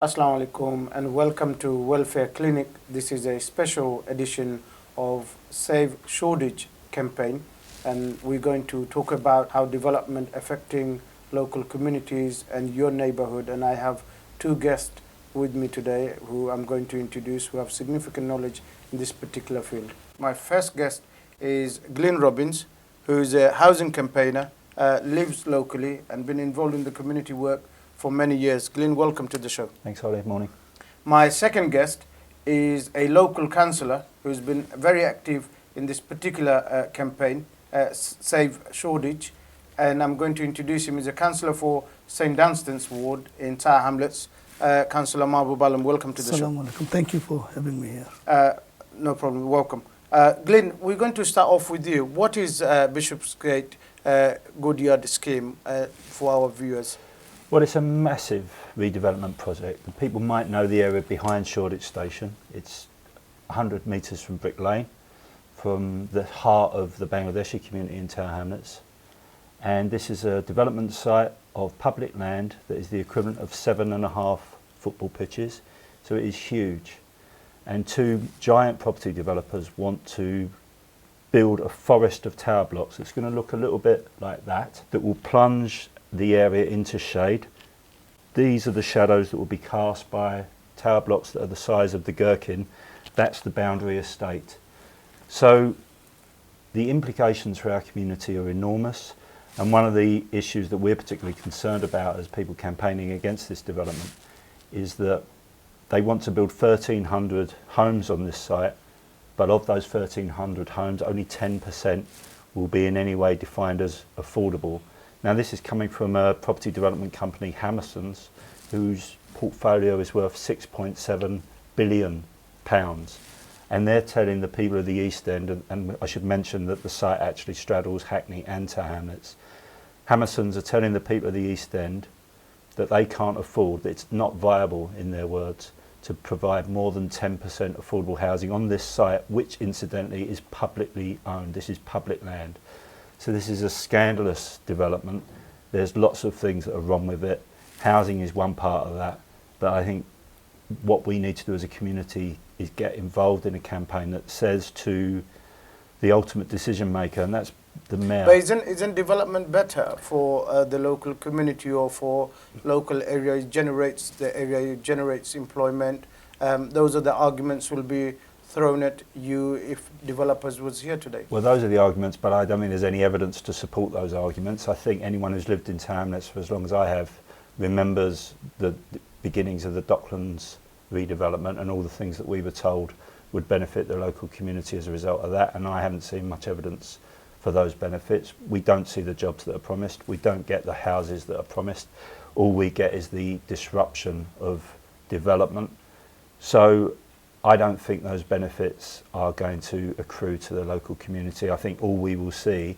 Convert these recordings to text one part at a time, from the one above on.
Assalamu alaikum and welcome to Welfare Clinic. This is a special edition of Save Shoreditch campaign, and we're going to talk about how development affecting local communities and your neighborhood. And I have two guests with me today who I'm going to introduce who have significant knowledge in this particular field. My first guest is Glyn Robbins, who is a housing campaigner, lives locally and been involved in the community work for many years. Glyn, welcome to the show. Thanks, Oliur. Morning. My second guest is a local councillor who's been very active in this particular campaign, Save Shoreditch, and I'm going to introduce him. He's a councillor for St Dunstan's ward in Tower Hamlets. Councillor Mahbub, welcome to the show. Assalamu alaikum. Thank you for having me here. No problem, welcome. Glyn, we're going to start off with you. What is Bishopsgate Goodsyard scheme for our viewers? Well, it's a massive redevelopment project. And people might know the area behind Shoreditch Station. It's 100 metres from Brick Lane, from the heart of the Bangladeshi community in Tower Hamlets. And this is a development site of public land that is the equivalent of 7.5 football pitches. So it is huge. And two giant property developers want to build a forest of tower blocks. It's going to look a little bit like that will plunge the area into shade. These are the shadows that will be cast by tower blocks that are the size of the gherkin. That's the boundary estate. So the implications for our community are enormous, and one of the issues that we're particularly concerned about as people campaigning against this development is that they want to build 1,300 homes on this site, but of those 1,300 homes, only 10% will be in any way defined as affordable. Now, this is coming from a property development company, Hammerson's, whose portfolio is worth £6.7 billion. And they're telling the people of the East End, and I should mention that the site actually straddles Hackney and Tower Hamlets. Hammerson's are telling the people of the East End that they can't afford, that it's not viable, in their words, to provide more than 10% affordable housing on this site, which incidentally is publicly owned. This is public land. So this is a scandalous development. There's lots of things that are wrong with it. Housing is one part of that. But I think what we need to do as a community is get involved in a campaign that says to the ultimate decision maker, and that's the mayor. But isn't development better for the local community or for local area? It generates the area, it generates employment. Those are the arguments will be thrown at you if developers was here today. Well, those are the arguments, but I don't think there's any evidence to support those arguments. I think anyone who's lived in Tower Hamlets for as long as I have remembers the beginnings of the Docklands redevelopment and all the things that we were told would benefit the local community as a result of that, and I haven't seen much evidence for those benefits. We don't see the jobs that are promised. We don't get the houses that are promised. All we get is the disruption of development. So I don't think those benefits are going to accrue to the local community. I think all we will see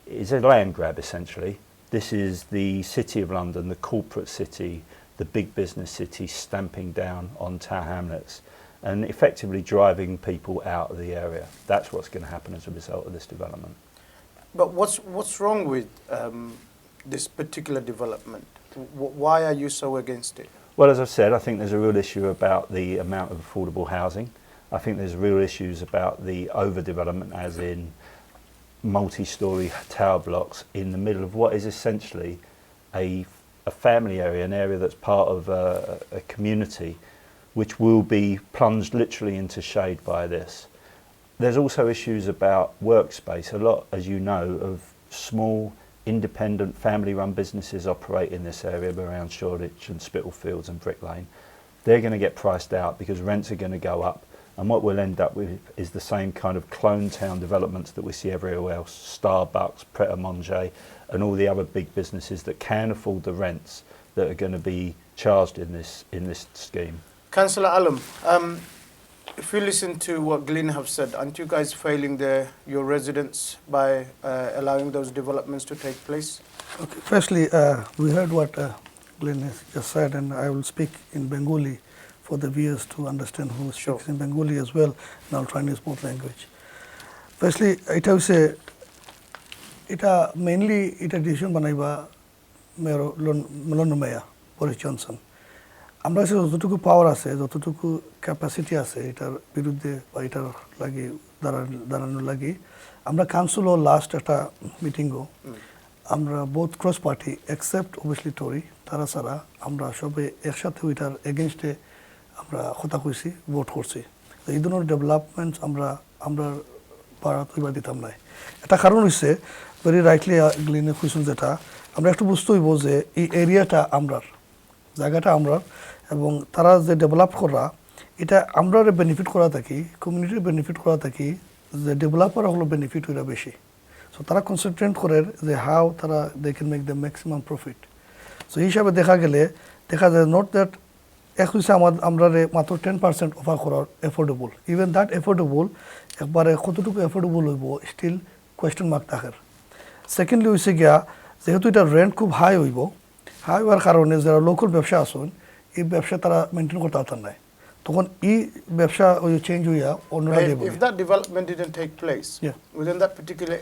is a land grab, essentially. This is the City of London, the corporate city, the big business city, stamping down on Tower Hamlets and effectively driving people out of the area. That's what's going to happen as a result of this development. But what's wrong with this particular development? Why are you so against it? Well, as I've said, I think there's a real issue about the amount of affordable housing. I think there's real issues about the overdevelopment, as in multi-storey tower blocks in the middle of what is essentially a family area, an area that's part of a community, which will be plunged literally into shade by this. There's also issues about workspace. A lot, as you know, of small independent family-run businesses operate in this area around Shoreditch and Spitalfields and Brick Lane. They're going to get priced out because rents are going to go up, and what we'll end up with is the same kind of clone town developments that we see everywhere else, Starbucks, Pret a Manger, and all the other big businesses that can afford the rents that are going to be charged in this scheme. Councillor Alam, if you listen to what Glyn have said, aren't you guys failing your residents by allowing those developments to take place? Okay. Firstly, we heard what Glyn has just said, and I will speak in Bengali for the viewers to understand who speaks in Bengali as well, and I'll try and use both language. Firstly, এটা হচ্ছে এটা mainly এটা decision বানাইবা mayor London mayor Boris Johnson. আমরা যতটুকু পাওয়ার আছে, যতটুকু capacity আছে এটার বিরুদ্ধে বা এটার লাগে দাঁড়ানোর লাগে আমরা কাউন্সিলও লাস্ট একটা মিটিংও আমরা both cross party except obviously টরি তারা ছাড়া আমরা সবে একসাথে ওইটার এগেনস্টে আমরা কথা কইছি, ভোট করছি। তো এই ধরনের ডেভেলপমেন্ট আমরা বাড়াতে এবার দিতাম না। একটা কারণ হচ্ছে ভেরি রাইটলি গ্লিনে কইছেন যেটা আমরা একটু বুঝতে হইব যে এই এরিয়াটা আমরার, জায়গাটা আমরার, এবং তারা যে ডেভেলপ করা এটা আমরা বেনিফিট করা থাকি, কমিউনিটির বেনিফিট করা থাকি, যে ডেভেলপার হলো বেনিফিট ওইটা বেশি। সো তারা কনসেন্ট্রেট করেন যে হাউ তারা they can make the maximum profit. So এই হিসাবে দেখা যায় নট দ্যাট এক হচ্ছে আমরা মাত্র 10% অফার করার এফোর্ডেবল, ইভেন দ্যাট এফোর্ডেবল একবারে কতটুকু এফোর্ডেবল হইব স্টিল কোয়েশ্চেন মার্ক থাকার। সেকেন্ডলি হয়েছে গিয়া যেহেতু এটা রেন্ট খুব হাই হইব, হাই হওয়ার কারণে যারা লোকাল ব্যবসা আসুন এই ব্যবসা তারা মেনটেন করতে পারতেন না, তখন এই ব্যবসা ওই চেঞ্জ হইয়া অন্যরা দেব। If that development didn't take place, wouldn't that particular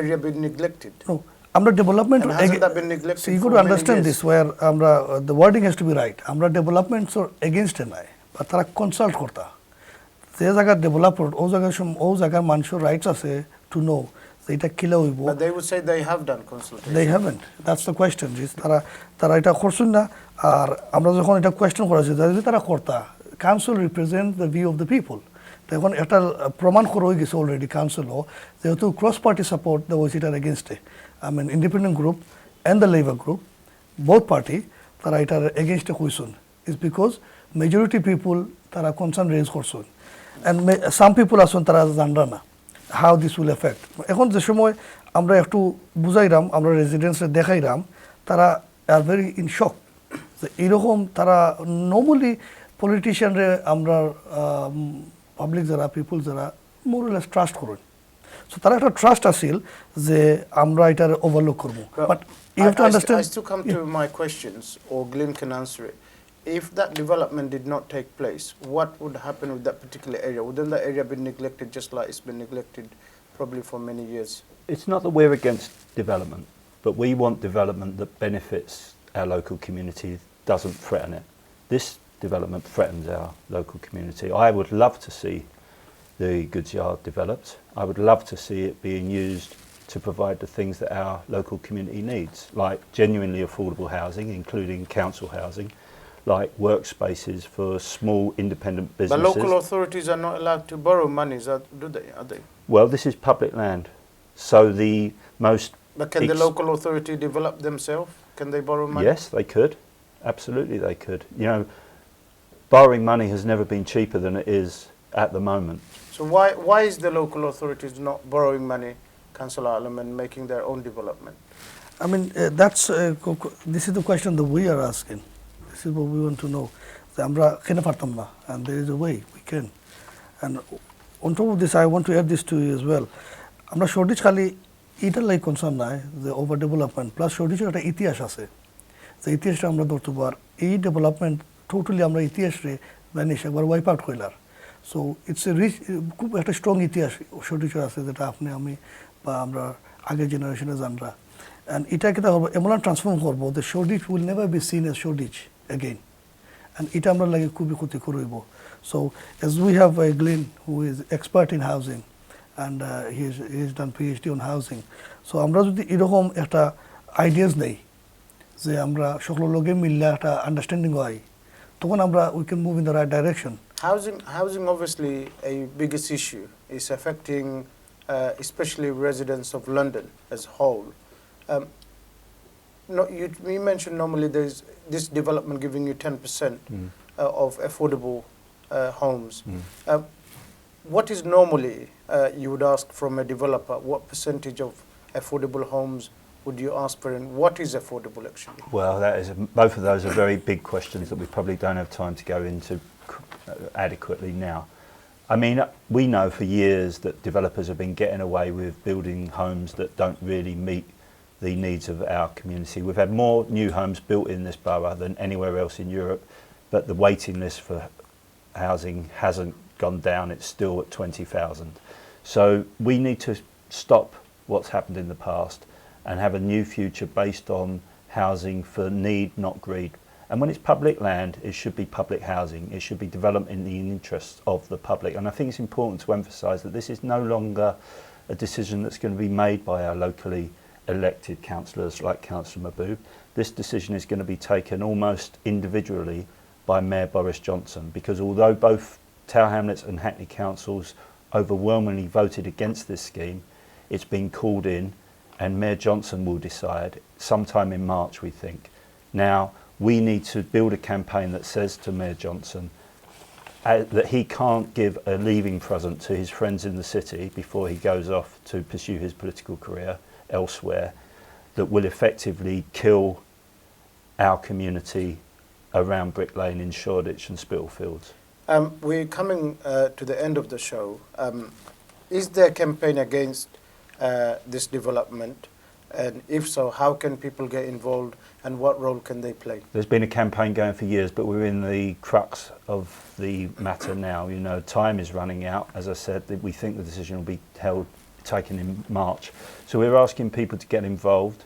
area be neglected? No, আমরা development hasn't that been neglected? So you got to understand this where আমরা the wording has to be right. আমরা developments against নাই, বা তারা consult করতা যে জায়গার development ও জায়গার মানুষের রাইটস আছে টু নো যে এটা কিলা হইব। But they would say they have done consultation. They haven't. That's the question. তারা এটা করছেন না। আর আমরা যখন এটা কোয়েশ্চেন করেছি যদি তারা করতা, council represent the view of the people. এখন এটা প্রমাণ করা হয়ে গেছে অলরেডি কাউন্সিলও, যেহেতু ক্রস পার্টি সাপোর্ট দেওয়া হয়েছে এটার এগেনস্টে। I mean independent group and the Labour group, both party তারা এটার এগেনস্টে কইছেন is because majority people তারা কনসার্ন রেজ করছেন, and some people আছেন তারা জানরা না how this will affect. এখন যে সময় আমরা একটু বুঝাইরাম, আমরা রেজিডেন্টসে দেখাইরাম, তারা আর ভেরি ইন শক যে এরকম তারা নর্মালি পলিটিশিয়ানরে আমরা পাবলিক যারা পিপল যারা মোর অর লেস ট্রাস্ট করেন। সো তারা একটা ট্রাস্ট আসিল যে আমরা এটার ওভারলুক করবো। But you have to understand. I still come to my questions, or Glyn can answer it. If that development did not take place, what would happen with that particular area? Wouldn't that area be neglected just like it's been neglected probably for many years? It's not that we're against development, but we want development that benefits our local community, doesn't threaten it. This development threatens our local community. I would love to see the Goodsyard developed. I would love to see it being used to provide the things that our local community needs, like genuinely affordable housing, including council housing, like workspaces for small independent businesses. But local authorities are not allowed to borrow money, do they? Are they? Well, this is public land, so the most... But can the local authority develop themselves? Can they borrow money? Yes, they could. Absolutely they could. You know, borrowing money has never been cheaper than it is at the moment. So why is the local authorities not borrowing money, Councillor Alam, and making their own development? I mean, this is the question that we are asking. This is what we want to know. আমরা কেন পারতাম না, and there is a way we can. And on top of this, I want to add this to you as well. আমরা Shoreditch খালি এটার লাই concern নাই যে over development, plus Shoreditch একটা ইতিহাস আছে, যে ইতিহাসটা আমরা ধরতে পার এই ডেভেলপমেন্ট টোটালি আমরা ইতিহাসে ভ্যানিশ একবার ওয়াইপ আউট কইলার। সো ইটস এ রিচ, খুব একটা স্ট্রং ইতিহাস Shoreditch আছে, যেটা আপনি আমি বা আমরা আগের জেনারেশনে জানরা। অ্যান্ড এটাকে এমন ট্রান্সফর্ম করবো যে Shoreditch will never be seen as Shoreditch again. And এটা আমরা লাগে খুবই ক্ষতিকর হইব। So as we have Glyn who is expert in housing and he's done PhD on housing. So আমরা যদি এরকম একটা আইডিয়াস নেই যে আমরা সকল লোকে মিললে একটা আন্ডারস্ট্যান্ডিং হয়, তখন আমরা we can move in the right direction. Housing obviously a biggest issue. It's affecting especially residents of London as a whole. You mentioned normally there's this development giving you 10% of affordable homes. What is normally you would ask from a developer? What percentage of affordable homes would you ask for, and what is affordable actually? Well, both of those are very big questions that we probably don't have time to go into adequately now. I mean, we know for years that developers have been getting away with building homes that don't really meet the needs of our community. We've had more new homes built in this borough than anywhere else in Europe, but the waiting list for housing hasn't gone down, it's still at 20,000. So we need to stop what's happened in the past and have a new future based on housing for need, not greed. And when it's public land, it should be public housing. It should be developed in the interest of the public. And I think it's important to emphasise that this is no longer a decision that's going to be made by our locally elected councillors like Councillor Mahbub. This decision is going to be taken almost individually by Mayor Boris Johnson, because although both Tower Hamlets and Hackney councils overwhelmingly voted against this scheme, it's been called in and Mayor Johnson will decide sometime in March, we think. Now, we need to build a campaign that says to Mayor Johnson that he can't give a leaving present to his friends in the city before he goes off to pursue his political career elsewhere, that will effectively kill our community around Brick Lane in Shoreditch and Spitalfields. We're coming to the end of the show. Is there a campaign against this development? And if so, how can people get involved and what role can they play? There's been a campaign going for years, but we're in the crux of the matter now. You know, time is running out. As I said, we think the decision will be taken in March. So we're asking people to get involved.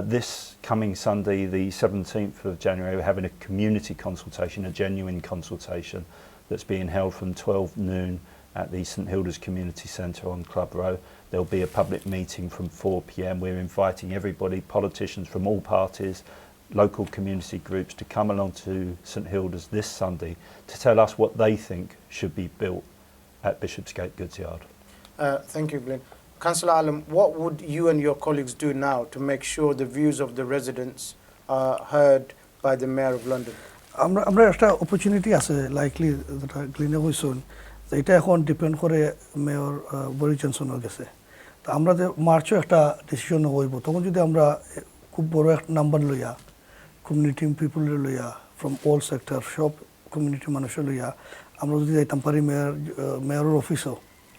This coming Sunday, the 17th of January, we're having a community consultation, a genuine consultation that's being held from 12 noon at the St Hilda's Community Centre on Club Row. There'll be a public meeting from 4 p.m. We're inviting everybody, politicians from all parties, local community groups, to come along to St Hilda's this Sunday to tell us what they think should be built at Bishopsgate Goodsyard. Thank you, Glyn. Councillor Alam, what would you and your colleagues do now to make sure the views of the residents are heard by the Mayor of London? আমরা একটা opportunity আছে likely যেটা গ্লিনে হইছুন এটা এখন depend করে mayor Boris জনসনের কাছে তো আমরা যে মার্চও একটা ডিসিশন হইব তখন যদি আমরা খুব বড় একটা নাম্বার লইয়া কমিউনিটি পিপল লইয়া ফ্রম অল সেক্টর সব কমিউনিটি মানুষের লইয়া আমরা যদি যাইতাম পারি মেয়রের অফিসও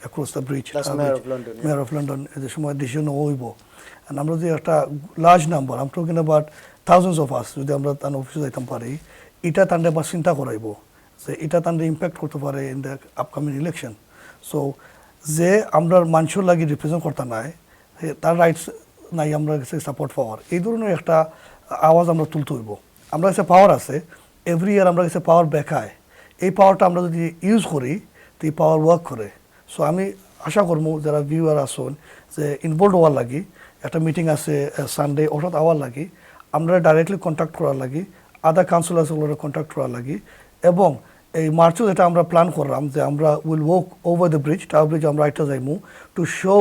across the bridge. That's Mayor of London. Yeah. Mayor of London is a সময় decision হইব and আমরা যদি একটা large number, I'm talking about thousands of us যদি আমরা তার অফিসে যাইতাম পারি এটা তান্ডে বা চিন্তা করাইব যে এটা তান্ডে ইম্প্যাক্ট করতে পারে in the upcoming election. So যে আমরা মানুষের লাগি রিপ্রেজেন্ট করতে নাই তার রাইটস নাই আমরা কাছে সাপোর্ট পাওয়ার এই ধরনের একটা আওয়াজ আমরা তুলতে হইব আমরা কাছে পাওয়ার আছে এভরি ইয়ার আমরা কাছে পাওয়ার দেখায় এই পাওয়ারটা আমরা যদি ইউজ করি তো এই পাওয়ার ওয়ার্ক করে সো আমি আশা করবো যারা ভিউয়ার আসুন যে ইনভলভ হওয়ার লাগি একটা মিটিং আছে সানডে ওটাত আওয়ার লাগি আমরা ডাইরেক্টলি কন্ট্যাক্ট করার লাগি আদার কাউন্সিলরসগুলোর কন্ট্যাক্ট করার লাগি এবং এই মার্চও যেটা আমরা প্ল্যান করলাম যে আমরা will walk over the bridge tower bridge আমরা একটা যাইমু to show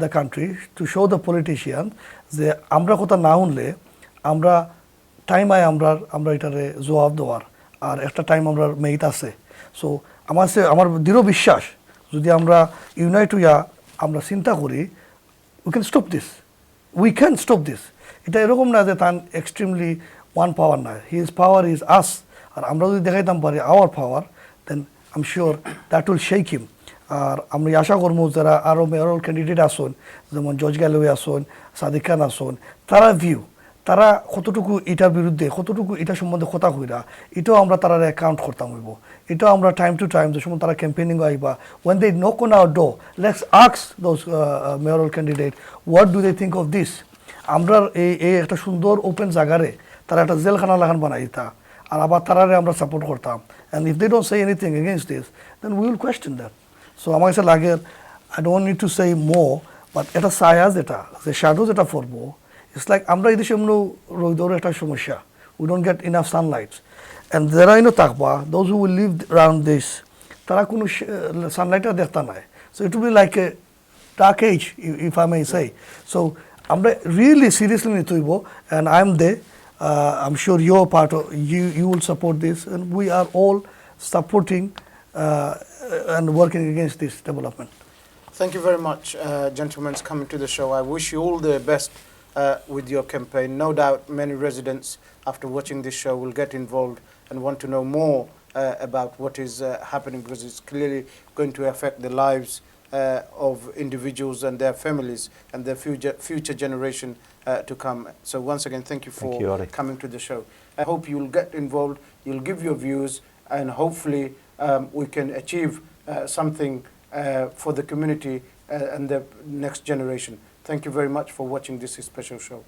the country to show the politician যে আমরা কথা না শুনলে আমরা টাইম আয় আমরা এটারে জবাব দেওয়ার আর একটা টাইম আমরা মেইত আছে সো আমার দৃঢ় বিশ্বাস যদি আমরা ইউনাইট হইয়া আমরা চিন্তা করি উই ক্যান স্টপ দিস এটা এরকম না যে তার এক্সট্রিমলি ওয়ান পাওয়ার না হিজ পাওয়ার ইজ আস আর আমরা যদি দেখাইতাম পারি our power then I am sure that will shake him আর আমি আশা করবো যারা আরও মেয়রাল ক্যান্ডিডেট আসুন যেমন জজ গ্যালোয়ে আসুন সাদিক খান আসুন তারা কতটুকু এটার বিরুদ্ধে কতটুকু এটা সম্বন্ধে কথা কইরা এটাও আমরা তারা অ্যাকাউন্ট করতাম হইব এটাও আমরা টাইম টু টাইম যে সময় তারা ক্যাম্পেনিং আইবা when they knock on our door let's ask those mayoral candidate what do they think of this আমরা এই একটা সুন্দর ওপেন জায়গারে তারা একটা জেলখানা লাগান বানাইতা আর আবার তারারে আমরা সাপোর্ট করতাম and if they don't say anything against this then we will question that so আমার কাছে লাগে I don't need to say more but এটা ছায়া যেটা যে শ্যাডো যেটা পড়বো it's like আমরা এই দেশে রোদের একটা সমস্যা we don't get enough sunlight and যারা থাকবা those who will live around this তারা কোনো সানলাইটটা দেখতে নাই so it will be like a dark age if I may say so আমরা really seriously নিতে হইব and I'm there I'm sure you're part of you will support this and we are all supporting and working against this development. Thank you very much gentlemen coming to the show. I wish you all the best with your campaign. No doubt many residents after watching this show will get involved and want to know more about what is happening because it's clearly going to affect the lives of individuals and their families and their future generation to come. So once again, thank you for coming to the show. I hope you'll get involved, you'll give your views and hopefully we can achieve something for the community and the next generation. Thank you very much for watching this special show.